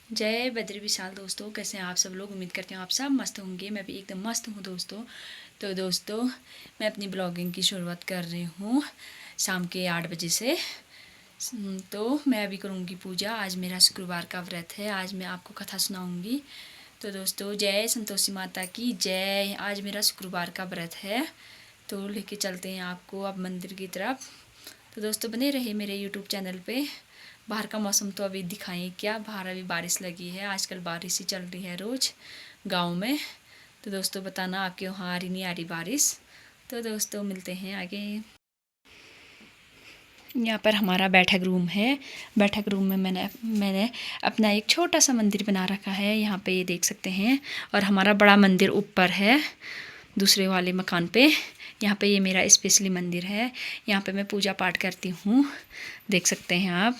जय बद्री विशाल दोस्तों, कैसे हैं आप सब लोग। उम्मीद करती हूँ आप सब मस्त होंगे। मैं भी एकदम मस्त हूँ दोस्तों। तो दोस्तों, मैं अपनी ब्लॉगिंग की शुरुआत कर रही हूँ शाम के 8 बजे से। तो मैं अभी करूँगी पूजा। आज मेरा शुक्रवार का व्रत है। आज मैं आपको कथा सुनाऊँगी। तो दोस्तों, जय संतोषी माता की जय। आज मेरा शुक्रवार का व्रत है। तो लेके चलते हैं आपको अब मंदिर की तरफ। तो दोस्तों, बने रहिए मेरे यूट्यूब चैनल पे। बाहर का मौसम तो अभी दिखाएं क्या, बाहर अभी बारिश लगी है। आजकल बारिश ही चल रही है रोज़ गांव में। तो दोस्तों, बताना आपके वहाँ आ रही नहीं आ रही बारिश। तो दोस्तों, मिलते हैं आगे। यहाँ पर हमारा बैठक रूम है। बैठक रूम में मैंने अपना एक छोटा सा मंदिर बना रखा है। यहाँ पे ये देख सकते हैं। और हमारा बड़ा मंदिर ऊपर है दूसरे वाले मकान पे। यहाँ पे ये मेरा स्पेशली मंदिर है। यहाँ पे मैं पूजा पाठ करती हूँ, देख सकते हैं आप।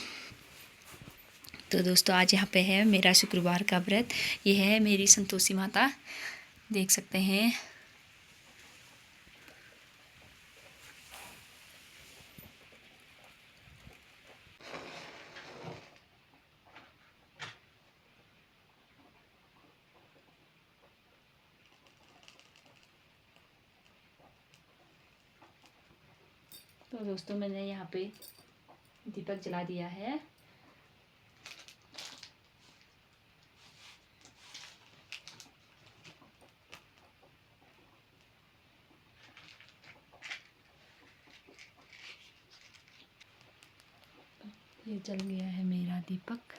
तो दोस्तों, आज यहाँ पे है मेरा शुक्रवार का व्रत। ये है मेरी संतोषी माता, देख सकते हैं। तो दोस्तों, मैंने यहाँ पे दीपक जला दिया है। ये जल गया है मेरा दीपक।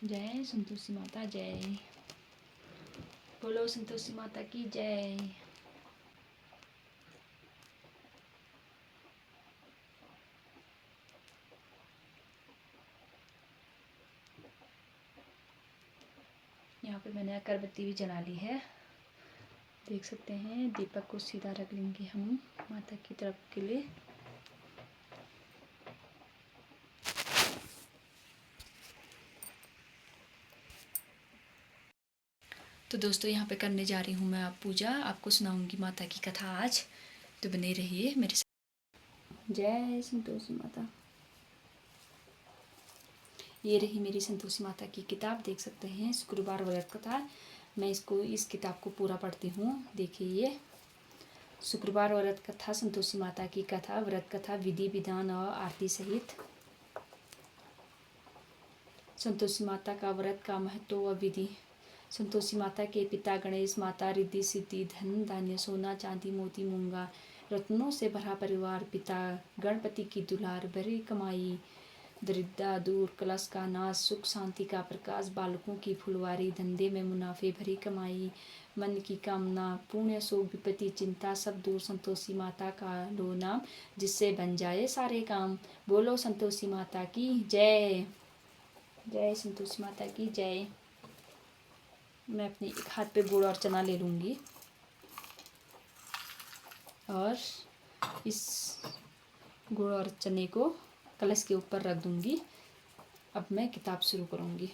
जय संतोषी माता जय। बोलो संतोषी माता की जय। यहाँ पे मैंने अगरबत्ती भी जला ली है, देख सकते हैं। दीपक को सीधा रख लेंगे हम माता की तरफ के लिए। तो दोस्तों, यहाँ पे करने जा रही हूँ मैं आप पूजा। आपको सुनाऊंगी माता की कथा आज, तो बने रहिए मेरे साथ। जय संतोषी माता। ये रही मेरी संतोषी माता की किताब, देख सकते हैं। शुक्रवार व्रत कथा। मैं इस किताब को पूरा पढ़ती हूँ। देखिए, ये शुक्रवार व्रत कथा, संतोषी माता की कथा, व्रत कथा, विधि विधान और आरती सहित। संतोषी माता का व्रत का महत्व व विधि। संतोषी माता के पिता गणेश, माता रिद्धि सिद्धि, धन धान्य, सोना चांदी मोती मूंगा रत्नों से भरा परिवार। पिता गणपति की दुलार, भरी कमाई, दरिद्रता दूर, कलश का नाश, सुख शांति का प्रकाश, बालकों की फुलवारी, धंधे में मुनाफे, भरी कमाई, मन की कामना, पुण्य शोक विपत्ति चिंता सब दूर। संतोषी माता का लो नाम, जिससे बन जाए सारे काम। बोलो संतोषी माता की जय। जय संतोषी माता की जय। मैं अपने एक हाथ पे गुड़ और चना ले लूँगी और इस गुड़ और चने को कलश के ऊपर रख दूँगी। अब मैं किताब शुरू करूँगी।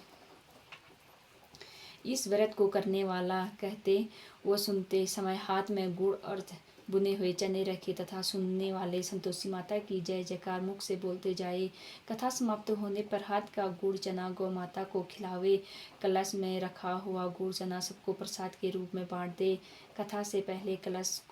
इस व्रत को करने वाला कहते व सुनते समय हाथ में गुड़ और बुने हुए चने रखे तथा सुनने वाले संतोषी माता की जय जयकार मुख से बोलते जाए। कथा समाप्त होने पर हाथ का गुड़ चना गौ माता को खिलावे। कलश में रखा हुआ गुड़ चना सबको प्रसाद के रूप में बांट दे। कथा से पहले कलश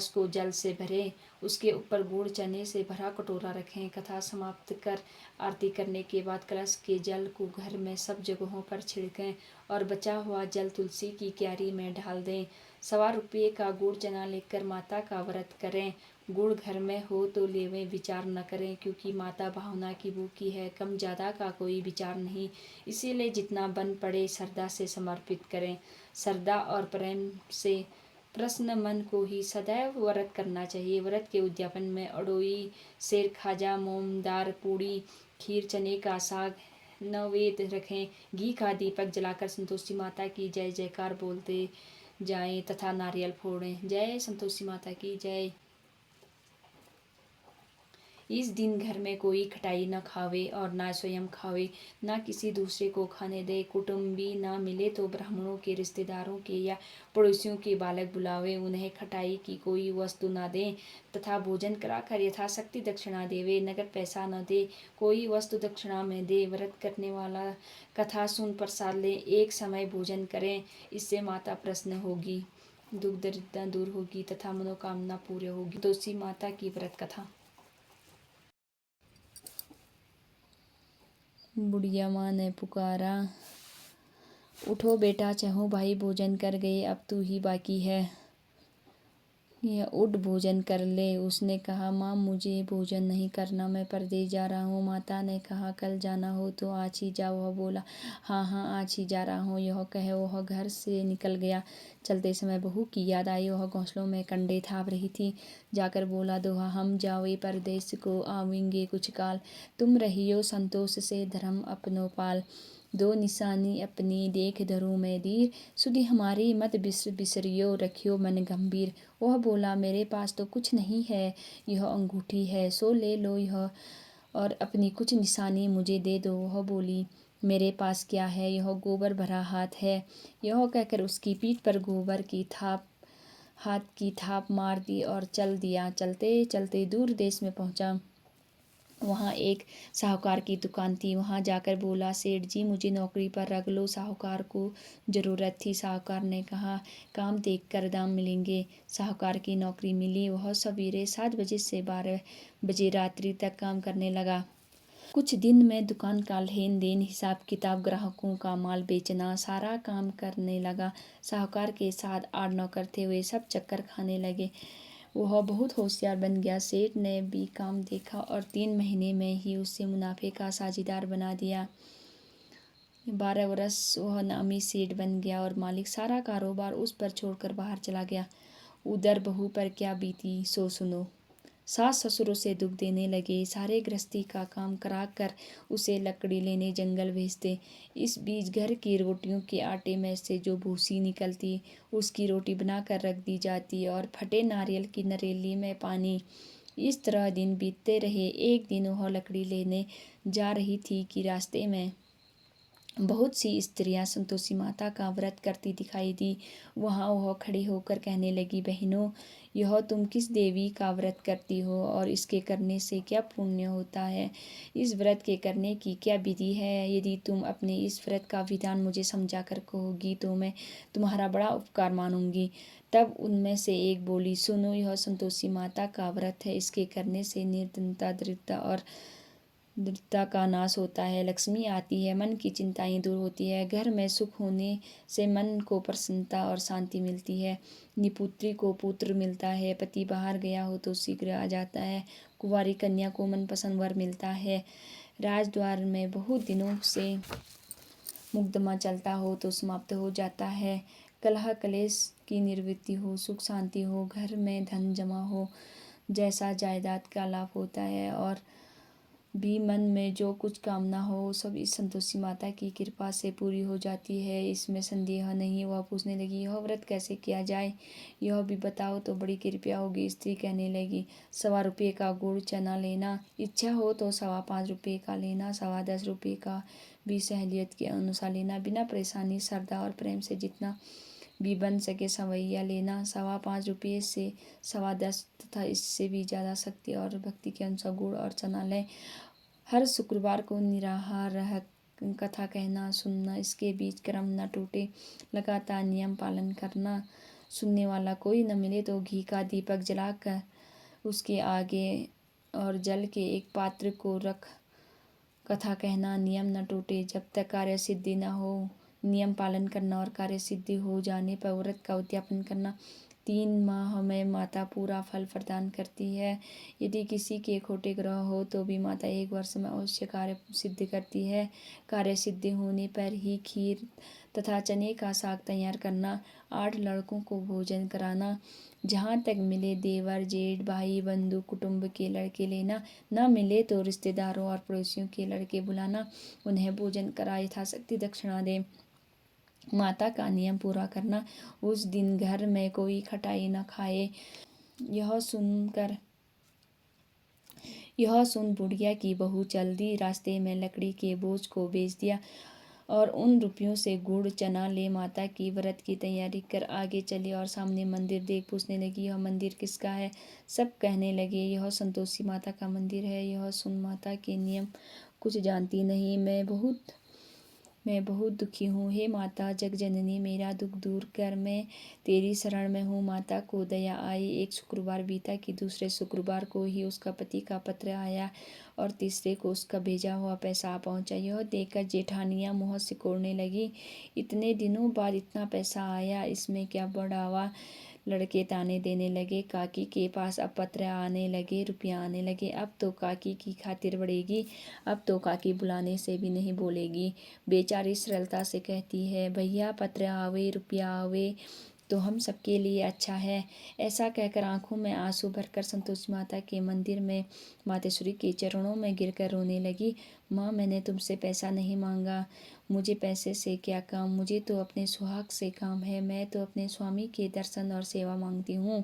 को जल से भरें, उसके ऊपर गुड़ चने से भरा कटोरा रखें। कथा समाप्त कर आरती करने के बाद कलश के जल को घर में सब जगहों पर छिड़कें और बचा हुआ जल तुलसी की क्यारी में डाल दें। 1.25 रुपये का गुड़ चना लेकर माता का व्रत करें। गुड़ घर में हो तो लेवें, विचार न करें, क्योंकि माता भावना की भूखी है। कम ज़्यादा का कोई विचार नहीं, इसीलिए जितना बन पड़े श्रद्धा से समर्पित करें। श्रद्धा और प्रेम से प्रसन्न मन को ही सदैव व्रत करना चाहिए। व्रत के उद्यापन में अड़ोई, सेर, खाजा, मोम, दार, पूड़ी, खीर, चने का साग नैवेद्य रखें। घी का दीपक जलाकर संतोषी माता की जय जयकार बोलते जाएं तथा नारियल फोड़ें। जय संतोषी माता की जय। इस दिन घर में कोई खटाई न खावे और ना स्वयं खावे, ना किसी दूसरे को खाने दे। कुटुंबी ना मिले तो ब्राह्मणों के, रिश्तेदारों के या पड़ोसियों के बालक बुलावे, उन्हें खटाई की कोई वस्तु न दे तथा भोजन कराकर यथाशक्ति दक्षिणा देवे। नगद पैसा न दे, कोई वस्तु दक्षिणा में दे। व्रत करने वाला कथा सुन प्रसाद ले, एक समय भोजन करें, इससे माता प्रसन्न होगी, दुख दरिद्रता दूर होगी तथा मनोकामना पूरी होगी। तुलसी माता की व्रत कथा। बुढ़िया माँ ने पुकारा, उठो बेटा, चहों भाई भोजन कर गए, अब तू ही बाकी है, यह उठ भोजन कर ले। उसने कहा, माँ मुझे भोजन नहीं करना, मैं परदेश जा रहा हूँ। माता ने कहा, कल जाना हो तो आज ही जा। वह बोला, हाँ हाँ आज ही जा रहा हूँ। यह कहे वह घर से निकल गया। चलते समय बहू की याद आई। वह घोंसलों में कंडे थाप रही थी। जाकर बोला, दोहा हम जावे परदेश को, आवेंगे कुछ काल, तुम रहियो संतोष से धर्म अपनो पाल। दो निशानी अपनी देख धरूं मैं दीर, सुधि हमारी मत बिसरियो, रखियो मन गंभीर। वह बोला, मेरे पास तो कुछ नहीं है, यह अंगूठी है, सो ले लो यह, और अपनी कुछ निशानी मुझे दे दो। वह बोली, मेरे पास क्या है, यह गोबर भरा हाथ है। यह कहकर उसकी पीठ पर गोबर की हाथ की थाप मार दी और चल दिया। चलते चलते दूर देश में पहुंचा। वहाँ एक साहूकार की दुकान थी। वहाँ जाकर बोला, सेठ जी मुझे नौकरी पर रख लो। साहूकार को ज़रूरत थी। साहूकार ने कहा, काम देख कर दाम मिलेंगे। साहूकार की नौकरी मिली। वह सवेरे 7 बजे से 12 बजे रात्रि तक काम करने लगा। कुछ दिन में दुकान का लेन देन, हिसाब किताब, ग्राहकों का माल बेचना, सारा काम करने लगा। साहूकार के साथ 8 नौकर थे, वे सब चक्कर खाने लगे। वह बहुत होशियार बन गया। सेठ ने भी काम देखा और 3 महीने में ही उसे मुनाफे का साझीदार बना दिया। 12 वर्ष वह नामी सेठ बन गया और मालिक सारा कारोबार उस पर छोड़कर बाहर चला गया। उधर बहू पर क्या बीती सो सुनो। सास ससुरों से दुख देने लगे। सारे गृहस्थी का काम करा कर उसे लकड़ी लेने जंगल भेजते। इस बीच घर की रोटियों के आटे में से जो भूसी निकलती, उसकी रोटी बनाकर रख दी जाती और फटे नारियल की नरेली में पानी। इस तरह दिन बीतते रहे। एक दिन वह लकड़ी लेने जा रही थी कि रास्ते में बहुत सी स्त्रियां संतोषी माता का व्रत करती दिखाई दी। वहाँ वह खड़ी होकर कहने लगी, बहनों, यह तुम किस देवी का व्रत करती हो और इसके करने से क्या पुण्य होता है? इस व्रत के करने की क्या विधि है? यदि तुम अपने इस व्रत का विधान मुझे समझा कर कहोगी तो मैं तुम्हारा बड़ा उपकार मानूंगी। तब उनमें से एक बोली, सुनो, यह संतोषी माता का व्रत है। इसके करने से निर्धनता, दरिद्रता का नाश होता है, लक्ष्मी आती है, मन की चिंताएं दूर होती है, घर में सुख होने से मन को प्रसन्नता और शांति मिलती है, निपुत्री को पुत्र मिलता है, पति बाहर गया हो तो शीघ्र आ जाता है, कुंवारी कन्या को मनपसंद वर मिलता है, राजद्वार में बहुत दिनों से मुकदमा चलता हो तो समाप्त हो जाता है, कलह कलेश की निवृत्ति हो, सुख शांति हो, घर में धन जमा हो, जैसा जायदाद का लाभ होता है, और भी मन में जो कुछ कामना हो सब इस संतोषी माता की कृपा से पूरी हो जाती है, इसमें संदेह नहीं। वह पूछने लगी, यह व्रत कैसे किया जाए, यह भी बताओ तो बड़ी कृपया होगी। स्त्री कहने लगी, 1.25 रुपये का गुड़ चना लेना, इच्छा हो तो 5.25 रुपये का लेना, 10.25 रुपये का भी सहलियत के अनुसार लेना, बिना परेशानी, श्रद्धा और प्रेम से जितना भी बन सके सवैया लेना। 5.25 रुपये से 10.25 तथा इससे भी ज़्यादा शक्ति और भक्ति के अनुसार गुड़ और चना लें। हर शुक्रवार को निराहार रह कथा कहना सुनना, इसके बीच क्रम न टूटे, लगातार नियम पालन करना। सुनने वाला कोई न मिले तो घी का दीपक जलाकर उसके आगे और जल के एक पात्र को रख कथा कहना। नियम न टूटे जब तक कार्य सिद्धि न हो। नियम पालन करना और कार्य सिद्धि हो जाने पर व्रत का उद्यापन करना। 3 माह में माता पूरा फल प्रदान करती है। यदि किसी के खोटे ग्रह हो तो भी माता 1 वर्ष में अवश्य कार्य सिद्ध करती है। कार्य सिद्धि होने पर ही खीर तथा चने का साग तैयार करना। 8 लड़कों को भोजन कराना। जहाँ तक मिले देवर जेठ भाई बंधु कुटुंब के लड़के लेना, न मिले तो रिश्तेदारों और पड़ोसियों के लड़के बुलाना, उन्हें भोजन करा यथाशक्ति दक्षिणा दे। माता का नियम पूरा करना। उस दिन घर में कोई खटाई न खाए। यह सुन बुढ़िया की बहू चल दी, रास्ते में लकड़ी के बोझ को बेच दिया और उन रुपयों से गुड़ चना ले माता की व्रत की तैयारी कर आगे चली और सामने मंदिर देख पूछने लगी, यह मंदिर किसका है? सब कहने लगे, यह संतोषी माता का मंदिर है। यह सुन माता के नियम कुछ जानती नहीं, मैं बहुत दुखी हूँ। हे माता जगजननी, मेरा दुख दूर कर, मैं तेरी शरण में हूँ। माता को दया आई। एक शुक्रवार बीता कि दूसरे शुक्रवार को ही उसका पति का पत्र आया और तीसरे को उसका भेजा हुआ पैसा आ पहुँचा। यह देखकर जेठानियाँ मुँह सिकोड़ने लगी, इतने दिनों बाद इतना पैसा आया, इसमें क्या बढ़ावा? लड़के ताने देने लगे, काकी के पास अब पत्र आने लगे, रुपया आने लगे, अब तो काकी की खातिर बढ़ेगी, अब तो काकी बुलाने से भी नहीं बोलेगी। बेचारी सरलता से कहती है, भैया पत्र आवे रुपया आवे तो हम सबके लिए अच्छा है। ऐसा कहकर आंखों में आंसू भरकर संतोषी माता के मंदिर में मातेश्वरी के चरणों में गिरकर रोने लगी। माँ, मैंने तुमसे पैसा नहीं मांगा, मुझे पैसे से क्या काम, मुझे तो अपने सुहाग से काम है, मैं तो अपने स्वामी के दर्शन और सेवा मांगती हूँ।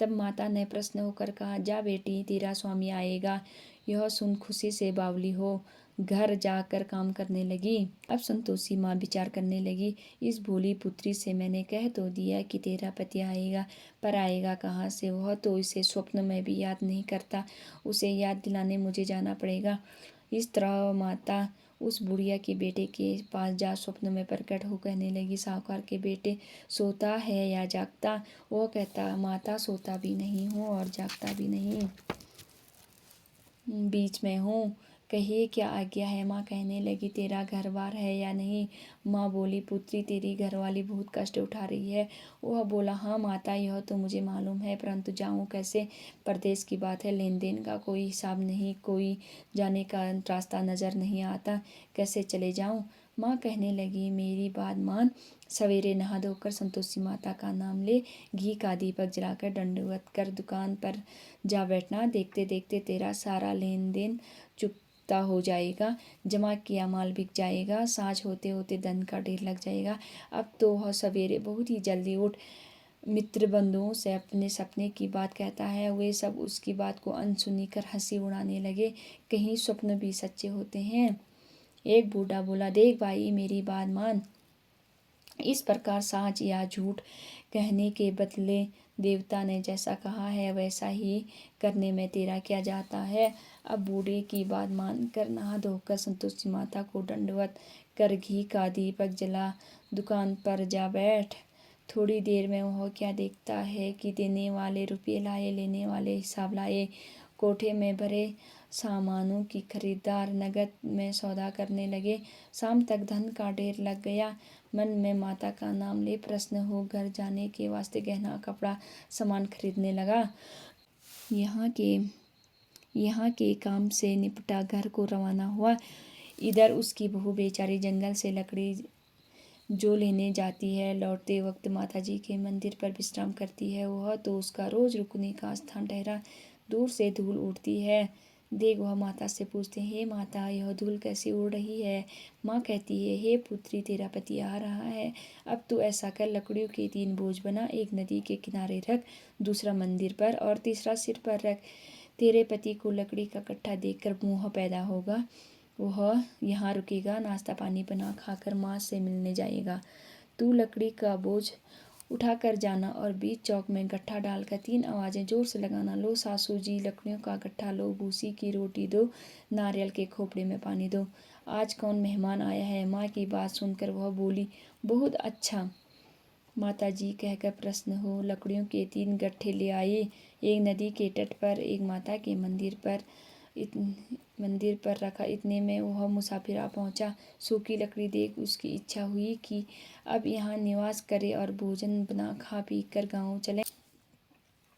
तब माता ने प्रसन्न होकर कहा, जा बेटी, तेरा स्वामी आएगा। यह सुन खुशी से बावली हो घर जाकर काम करने लगी। अब संतोषी माँ विचार करने लगी, इस भोली पुत्री से मैंने कह तो दिया कि तेरा पति आएगा, पर आएगा कहाँ से? वह तो इसे स्वप्न में भी याद नहीं करता, उसे याद दिलाने मुझे जाना पड़ेगा। इस तरह माता उस बुढ़िया के बेटे के पास जा स्वप्न में प्रकट हो कहने लगी, साहूकार के बेटे, सोता है या जागता? वो कहता, माता सोता भी नहीं हूँ और जागता भी नहीं, बीच में हूँ, कहिए क्या आज्ञा है? माँ कहने लगी, तेरा घर बार है या नहीं? माँ बोली, पुत्री, तेरी घरवाली बहुत कष्ट उठा रही है। वह बोला, हाँ माता, यह तो मुझे मालूम है, परंतु जाऊँ कैसे? परदेश की बात है, लेन देन का कोई हिसाब नहीं, कोई जाने का रास्ता नज़र नहीं आता, कैसे चले जाऊँ? माँ कहने लगी, मेरी बात मान, सवेरे नहा धोकर संतोषी माता का नाम ले, घी का दीपक जलाकर दंडवत कर दुकान पर जा बैठना, देखते देखते तेरा सारा लेन देन चुकता हो जाएगा, जमा किया माल बिक जाएगा, साँझ होते होते धन का ढेर लग जाएगा। अब तो वह सवेरे बहुत ही जल्दी उठ मित्र बंधुओं से अपने सपने की बात कहता है, वे सब उसकी बात को अनसुनी कर हंसी उड़ाने लगे, कहीं स्वप्न भी सच्चे होते हैं। एक बूढ़ा बोला, देख भाई, मेरी बात मान, इस प्रकार साँच या झूठ कहने के बदले देवता ने जैसा कहा है वैसा ही करने में तेरा क्या जाता है? अब बूढ़े की बात मानकर नहा धोकर संतोषी माता को दंडवत कर घी का दीपक जला दुकान पर जा बैठ। थोड़ी देर में वह क्या देखता है कि देने वाले रुपये लाए, लेने वाले हिसाब लाए, कोठे में भरे सामानों की खरीदार नगद में सौदा करने लगे। शाम तक धन का ढेर लग गया। मन में माता का नाम ले प्रसन्न हो घर जाने के वास्ते गहना कपड़ा सामान खरीदने लगा। यहाँ के काम से निपटा घर को रवाना हुआ। इधर उसकी बहू बेचारी जंगल से लकड़ी जो लेने जाती है, लौटते वक्त माताजी के मंदिर पर विश्राम करती है। वह तो उसका रोज रुकने का स्थान ठहरा। दूर से धूल उड़ती है, देख वह माता से पूछते हैं, हे माता, यह धूल कैसी उड़ रही है? माँ कहती है, हे पुत्री, तेरा पति आ रहा है, अब तू ऐसा कर, लकड़ियों के 3 बोझ बना, एक नदी के किनारे रख, दूसरा मंदिर पर और तीसरा सिर पर रख। तेरे पति को लकड़ी का कट्टा देखकर मोह पैदा होगा, वह यहाँ रुकेगा, नाश्ता पानी बना खाकर माँ से मिलने जाएगा। तू लकड़ी का बोझ उठा कर जाना और बीच चौक में गट्ठा डालकर 3 आवाज़ें जोर से लगाना, लो सासू जी, लकड़ियों का गट्ठा लो, भूसी की रोटी दो, नारियल के खोपड़े में पानी दो, आज कौन मेहमान आया है? माँ की बात सुनकर वह बोली, बहुत अच्छा माता जी कहकर प्रसन्न हो लकड़ियों के 3 गट्ठे ले आए। एक नदी के तट पर, एक माता के मंदिर पर रखा। इतने में वह मुसाफिर आ पहुंचा। सूखी लकड़ी देख उसकी इच्छा हुई कि अब यहाँ निवास करे और भोजन बना खा पी कर गाँव चले।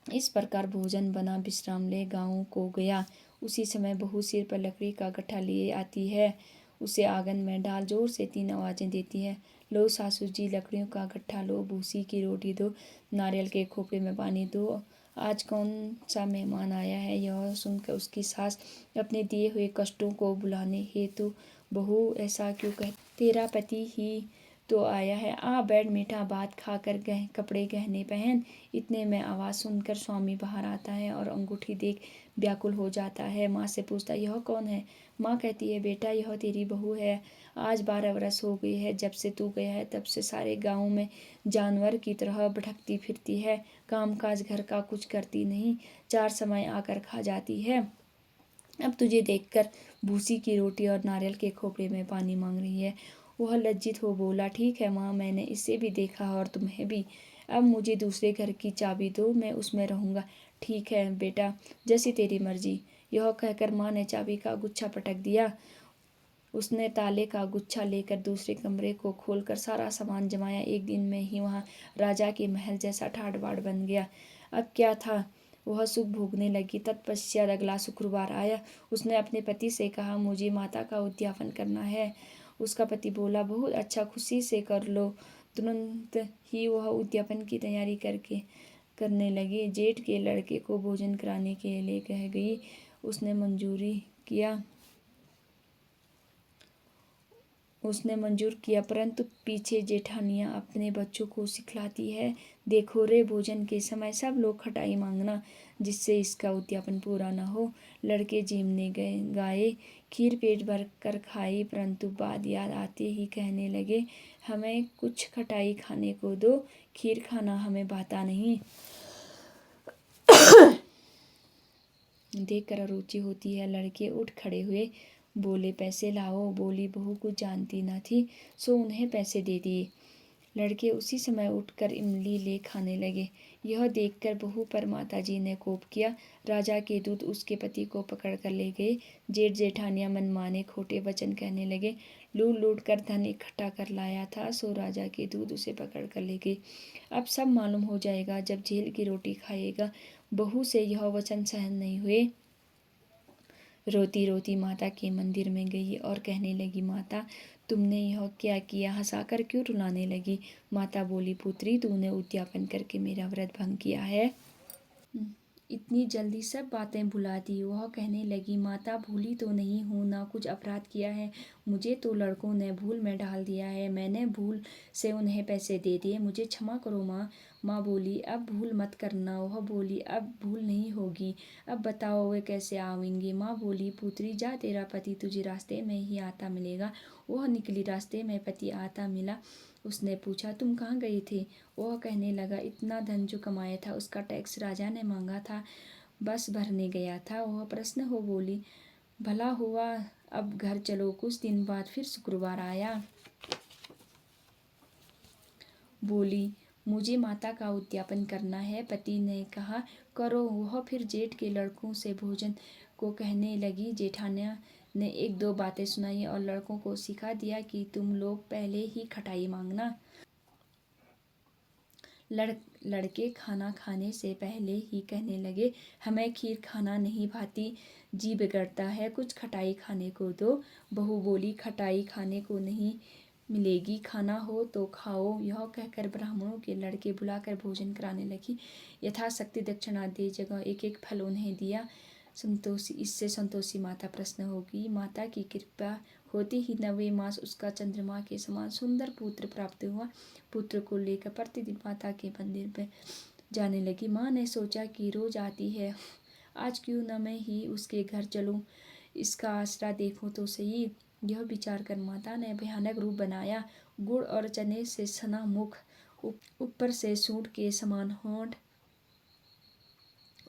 इस प्रकार भोजन बना विश्राम ले गाँव को गया। उसी समय बहू सिर पर लकड़ी का गट्ठा लिए आती है, उसे आंगन में डाल जोर से 3 आवाज़ें देती है, लो सासू जी, लकड़ियों का गट्ठा लो, भूसी की रोटी दो, नारियल के खोपड़े में पानी दो, आज कौन सा मेहमान आया है? यह सुनकर उसकी सास अपने दिए हुए कष्टों को भुलाने हेतु, बहू ऐसा क्यों कह, तेरा पति ही तो आया है, आ बैठ मीठा भात खाकर कपड़े गहने पहन। इतने में आवाज़ सुनकर स्वामी बाहर आता है और अंगूठी देख व्याकुल हो जाता है। माँ से पूछता, यह कौन है? माँ कहती है, बेटा यह तेरी बहू है। आज 12 वर्ष हो गई है जब से तू गया है, तब से सारे गाँव में जानवर की तरह भटकती फिरती है। काम काज घर का कुछ करती नहीं, 4 समय आकर खा जाती है। अब तुझे देखकर भूसी की रोटी और नारियल के खोपड़े में पानी मांग रही है। वह लज्जित हो बोला, ठीक है माँ, मैंने इसे भी देखा और तुम्हें भी। अब मुझे दूसरे घर की चाबी दो, मैं उसमें रहूँगा। ठीक है बेटा, जैसी तेरी मर्जी। यह कहकर माँ ने चाबी का गुच्छा पटक दिया। उसने ताले का गुच्छा लेकर दूसरे कमरे को खोलकर सारा सामान जमाया। एक दिन में ही वहाँ राजा के महल जैसा ठाट बाट बन गया। अब क्या था, वह सुख भोगने लगी। तत्पश्चात अगला शुक्रवार आया। उसने अपने पति से कहा, मुझे माता का उद्यापन करना है। उसका पति बोला, बहुत अच्छा, खुशी से कर लो। तुरंत ही वह उद्यापन की तैयारी करने लगी। जेठ के लड़के को भोजन कराने के लिए कह गई। उसने मंजूर किया, परंतु पीछे जेठानियाँ अपने बच्चों को सिखलाती है, देखो रे, भोजन के समय सब लोग खटाई मांगना, जिससे इसका उद्यापन पूरा न हो। लड़के जीमने गाए, खीर पेट भर कर खाई, परंतु बाद याद आते ही कहने लगे, हमें कुछ खटाई खाने को दो, खीर खाना हमें भाता नहीं। देखकर अरुचि होती है। लड़के उठ खड़े हुए, बोले, पैसे लाओ। बोली बहू कुछ जानती न थी, सो उन्हें पैसे दे दिए। लड़के उसी समय उठकर इमली ले खाने लगे। यह देखकर बहू पर माताजी ने कोप किया। राजा के दूत उसके पति को पकड़ कर ले गए। जेठ जेठानियाँ मनमाने खोटे वचन कहने लगे। लूट लूट कर धन इकट्ठा कर लाया था, सो राजा के दूत उसे पकड़ कर ले गए। अब सब मालूम हो जाएगा जब जेल की रोटी खाएगा। बहू से यह वचन सहन नहीं हुए। रोती रोती माता के मंदिर में गई और कहने लगी, माता तुमने यह क्या किया? हंसाकर क्यों रुलाने लगी? माता बोली, पुत्री तूने उद्यापन करके मेरा व्रत भंग किया है। इतनी जल्दी सब बातें भुला दी। वह कहने लगी, माता भूली तो नहीं हूँ, ना कुछ अपराध किया है। मुझे तो लड़कों ने भूल में डाल दिया है, मैंने भूल से उन्हें पैसे दे दिए, मुझे क्षमा करो माँ। माँ बोली, अब भूल मत करना। वह बोली, अब भूल नहीं होगी। अब बताओ वे कैसे आवेंगे? माँ बोली, पुत्री जा, तेरा पति तुझे रास्ते में ही आता मिलेगा। वह निकली, रास्ते में पति आता मिला। उसने पूछा, तुम कहाँ गए थे? वह कहने लगा, इतना धन जो कमाया था उसका टैक्स राजा ने मांगा था, बस भरने गया था। वह प्रसन्न हो बोली, भला हुआ, अब घर चलो। कुछ दिन बाद फिर शुक्रवार आया। बोली, मुझे माता का उद्यापन करना है। पति ने कहा, करो। वह फिर जेठ के लड़कों से भोजन को कहने लगी। जेठानिया ने एक दो बातें सुनाई और लड़कों को सिखा दिया कि तुम लोग पहले ही खटाई मांगना। लड़के खाना खाने से पहले ही कहने लगे, हमें खीर खाना नहीं भाती, जी बिगड़ता है, कुछ खटाई खाने को दो। बहू बोली, खटाई खाने को नहीं मिलेगी, खाना हो तो खाओ। यह कहकर ब्राह्मणों के लड़के बुलाकर भोजन कराने लगी। यथाशक्ति दक्षिणा दे जगह एक एक फल उन्हें दिया। इससे संतोषी माता प्रसन्न होगी। माता की कृपा होते ही 9वें मास उसका चंद्रमा के समान सुंदर पुत्र प्राप्त हुआ। पुत्र को लेकर प्रतिदिन माता के मंदिर में जाने लगी। माँ ने सोचा कि रोज आती है, आज क्यों न मैं ही उसके घर चलूं, इसका आसरा देखूं तो सही। यह विचार कर माता ने भयानक रूप बनाया। गुड़ और चने से सना मुख, ऊपर से सूंड के समान होंठ,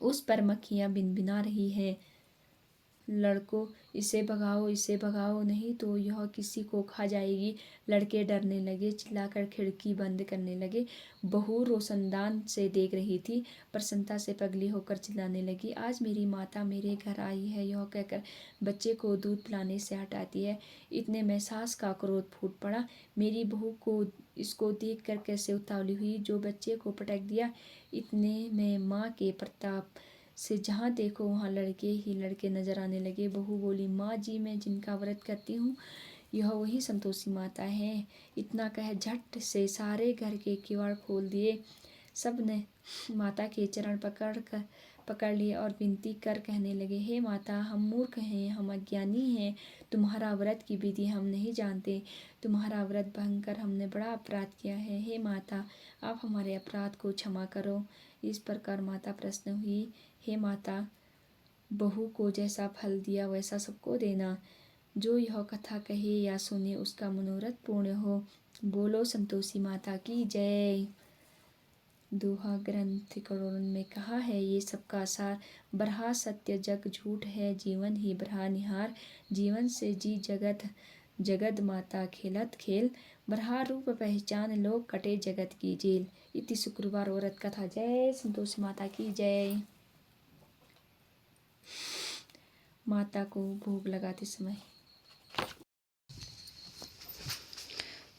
उस पर मक्खियाँ भिनभिना रही है। लड़कों, इसे भगाओ, नहीं तो यह किसी को खा जाएगी। लड़के डरने लगे, चिल्लाकर खिड़की बंद करने लगे। बहू रोशनदान से देख रही थी, प्रसन्नता से पगली होकर चिल्लाने लगी, आज मेरी माता मेरे घर आई है। यह कहकर बच्चे को दूध पिलाने से हटाती है। इतने में सास का क्रोध फूट पड़ा। मेरी बहू को इसको देख कर कैसे उतावली हुई, जो बच्चे को पटक दिया। इतने में माँ के प्रताप से जहाँ देखो वहाँ लड़के ही लड़के नजर आने लगे। बहू बोली, माँ जी, मैं जिनका व्रत करती हूँ यह वही संतोषी माता है। इतना कह झट से सारे घर के किवाड़ खोल दिए। सब ने माता के चरण पकड़ लिया और विनती कर कहने लगे, हे माता, हम मूर्ख हैं, हम अज्ञानी हैं, तुम्हारा व्रत की विधि हम नहीं जानते, तुम्हारा व्रत भंग कर हमने बड़ा अपराध किया है। हे माता, आप हमारे अपराध को क्षमा करो। इस प्रकार माता प्रसन्न हुई। हे माता, बहू को जैसा फल दिया वैसा सबको देना। जो यह कथा कहे या सुने उसका मनोरथ पूर्ण हो। बोलो संतोषी माता की जय। दोहा ग्रंथ करोड़न में कहा है, ये सबका सार, बरहा सत्य जग झूठ है, जीवन ही बरहा निहार, जीवन से जी जगत जगत माता खेलत खेल, बरहा रूप पहचान लो, कटे जगत की जेल। इति शुक्रवार औरत कथा। जय संतोषी माता की जय। माता को भोग लगाते समय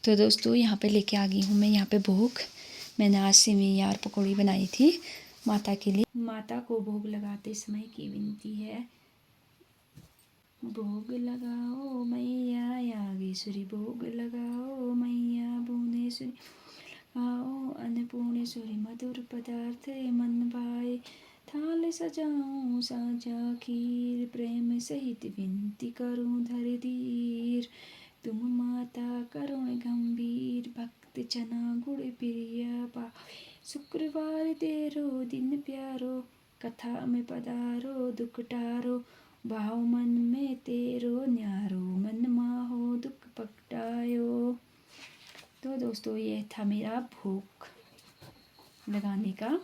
तो दोस्तों यहाँ पे लेके आ गई हूँ मैं यहाँ पे भोग। मैंने आज सेवई और पकौड़ी बनाई थी माता के लिए। माता को भोग लगाते समय की विनती है, भोग लगाओ मैया यागेश्वरी, भोग लगाओ मैया भुवनेश्वरी, लगाओ अन्नपूर्णेश्वरी, मधुर पदार्थ मन भाए, थाल सजाऊं साजा खीर, प्रेम सहित विनती करूं धर धीर, तुम माता करुण गंभीर, भक्त चना गुड़ प्रिय पावे, शुक्रवार तेरो दिन प्यारो, कथा में पधारो दुख टारो, भाव मन में तेरो न्यारो, मन माहो दुख पकटायो। तो दोस्तों ये था मेरा भोग लगाने का।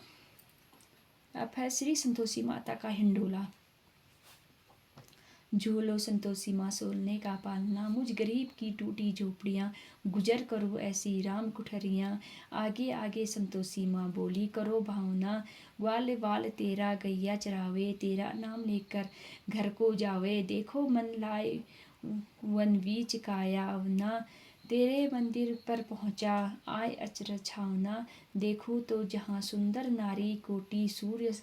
अब है श्री संतोषी माता का हिंडोला। झूलो संतोषी माँ सोलने का पालना, मुझ गरीब की टूटी झोपड़ियाँ, गुजर करो ऐसी राम कुठरियाँ, आगे आगे संतोषी माँ बोली करो भावना, ग्वाल वाल तेरा गैया चरावे, तेरा नाम लेकर घर को जावे, देखो मन लाए वन बीच काया अवना, तेरे मंदिर पर पहुँचा आय अचरज छावना, देखूँ तो जहाँ सुंदर नारी कोटि सूर्य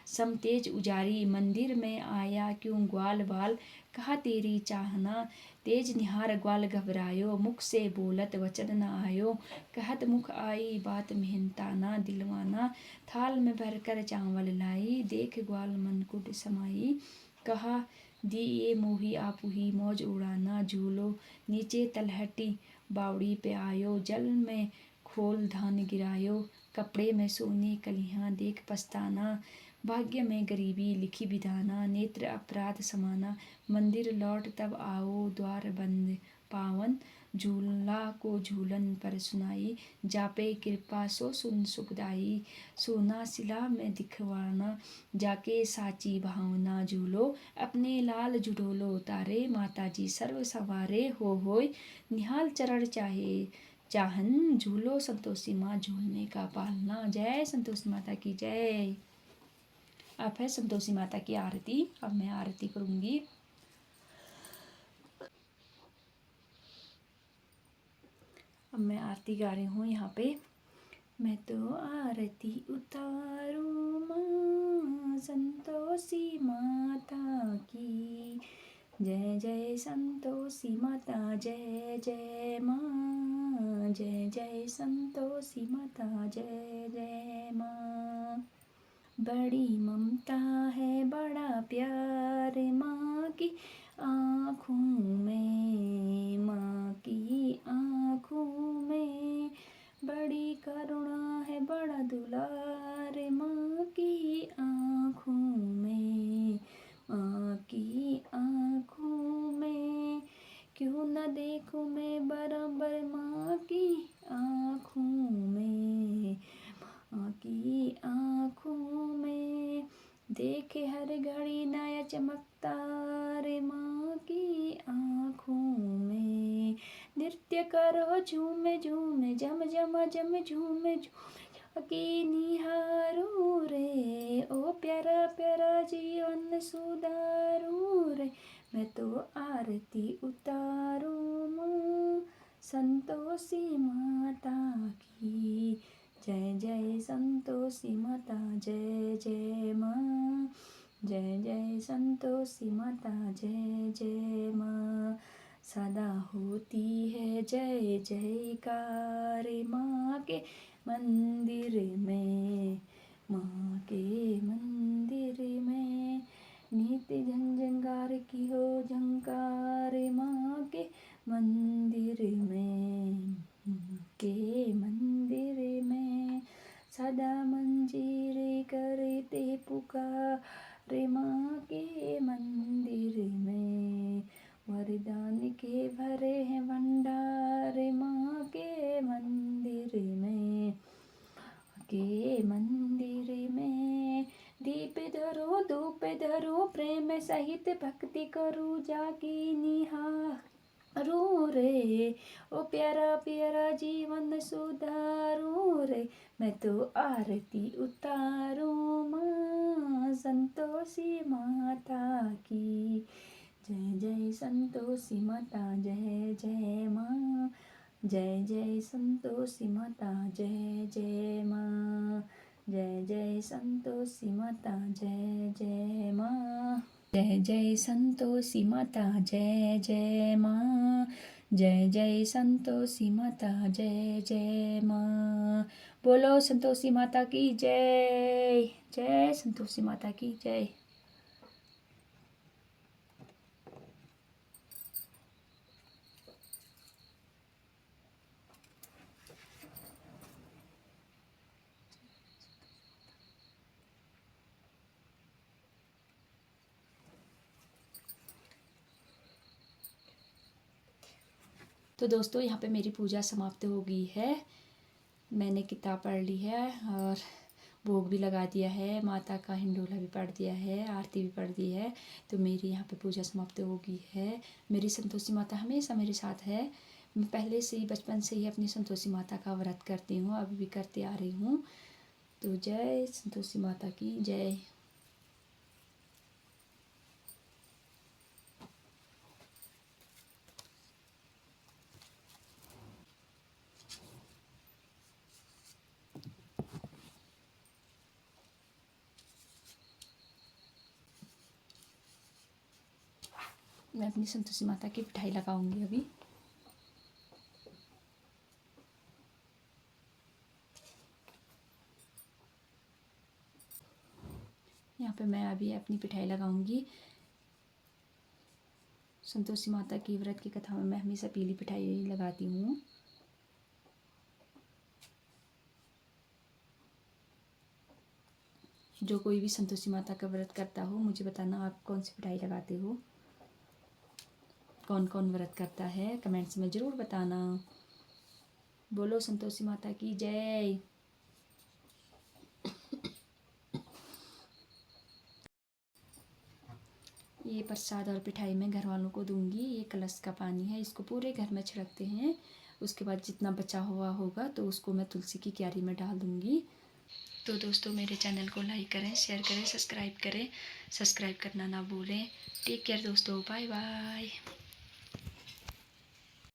समतेज उजारी, मंदिर में आया क्यों ग्वाल बाल, कहा तेरी चाहना, तेज निहार ग्वाल घबरायो, मुख से बोलत वचन न आयो, कहत मुख आई बात मेहनताना, दिलवाना थाल में भरकर चावल लाई, देख ग्वाल मन कुट समाई, कहा दिए मोही आपुही मौज उड़ाना, झूलो नीचे तलहटी बावड़ी पे आयो, जल में खोल धान गिरायो, कपड़े में सोने कलियां देख पछताना, भाग्य में गरीबी लिखी विधाना, नेत्र अपराध समाना, मंदिर लौट तब आओ द्वार बंद पावन, झूला को झूलन पर सुनाई, जापे कृपा सो सुन सुखदाई, सोना सिला में दिखवाना, जाके साची भावना, झूलो अपने लाल झुडोलो तारे, माता जी सर्व सवारे हो होय, निहाल चरण चाहे चाहन, झूलो संतोषी माँ झूलने का पालना। जय संतोषी माता की जय। अब है संतोषी माता की आरती। अब मैं आरती करूंगी। अब मैं आरती गा रही हूँ यहाँ पे। मैं तो आरती उतारूं माँ संतोषी माता की, जय जय संतोषी माता जय जय माँ, जय जय संतोषी माता जय जय माँ। बड़ी ममता है बड़ा प्यार माँ की आँखों में, माँ की आँखों में, बड़ी करुणा है बड़ा दुलार माँ की आँखों में, माँ की आँखों में, क्यों न देखूं मैं बराबर माँ की आँखों में, माँ की आँखों में, देखे हर घड़ी नया चमकता रे माँ की आँखों में, नृत्य करो झूमे झूमे जम जम जम झूमे झूमे की निहारो रे, ओ प्यारा प्यारा जीवन सुधारो रे, मैं तो आरती उतारू माँ संतोषी माता की, जय जय संतोषी माता जय जय माँ, जय जय संतोषी माता जय जय माँ। सदा होती है जय जयकार माँ के मंदिर में, माँ के मंदिर में नित्य झंझंकार की हो झंकार, माँ के मंदिर में, के मंदिर में सदा मंजीर करते पुकार, माँ के मंदिर में वरदान के भरे हैं भंडार, माँ के मंदिर में, के मंदिर में दीप धरो धूप धरो प्रेम सहित भक्ति करो जाकी निहारो रे, ओ प्यारा प्यारा जीवन सुधारो रे, मैं तो आरती उतारूं माँ संतोषी माता की, जय जय संतोषी माता जय जय माँ, जय जय संतोषी माता जय जय माँ, जय जय संतोषी माता जय जय माँ, जय जय संतोषी माता जय जय माँ, जय जय संतोषी माता जय जय माँ। बोलो संतोषी माता की जय, जय संतोषी माता की जय। तो दोस्तों यहाँ पे मेरी पूजा समाप्त हो गई है। मैंने किताब पढ़ ली है और भोग भी लगा दिया है, माता का हिंडोला भी पढ़ दिया है, आरती भी पढ़ दी है। तो मेरी यहाँ पे पूजा समाप्त हो गई है। मेरी संतोषी माता हमेशा मेरे साथ है। मैं पहले से ही बचपन से ही अपनी संतोषी माता का व्रत करती हूँ, अभी भी करते आ रही हूँ। तो जय संतोषी माता की जय। मैं अपनी संतोषी माता की मिठाई लगाऊंगी अभी। यहाँ पे मैं अभी अपनी पिठाई लगाऊंगी। संतोषी माता की व्रत की कथा में मैं हमेशा पीली पिठाई लगाती हूँ। जो कोई भी संतोषी माता का व्रत करता हो मुझे बताना आप कौन सी पिठाई लगाते हो, कौन कौन व्रत करता है, कमेंट्स में ज़रूर बताना। बोलो संतोषी माता की जय। ये प्रसाद और पिठाई मैं घर वालों को दूंगी। ये कलश का पानी है, इसको पूरे घर में छिड़कते हैं। उसके बाद जितना बचा हुआ होगा तो उसको मैं तुलसी की क्यारी में डाल दूंगी। तो दोस्तों मेरे चैनल को लाइक करें, शेयर करें, सब्सक्राइब करें। सब्सक्राइब करना ना भूलें। टेक केयर दोस्तों, बाय बाय।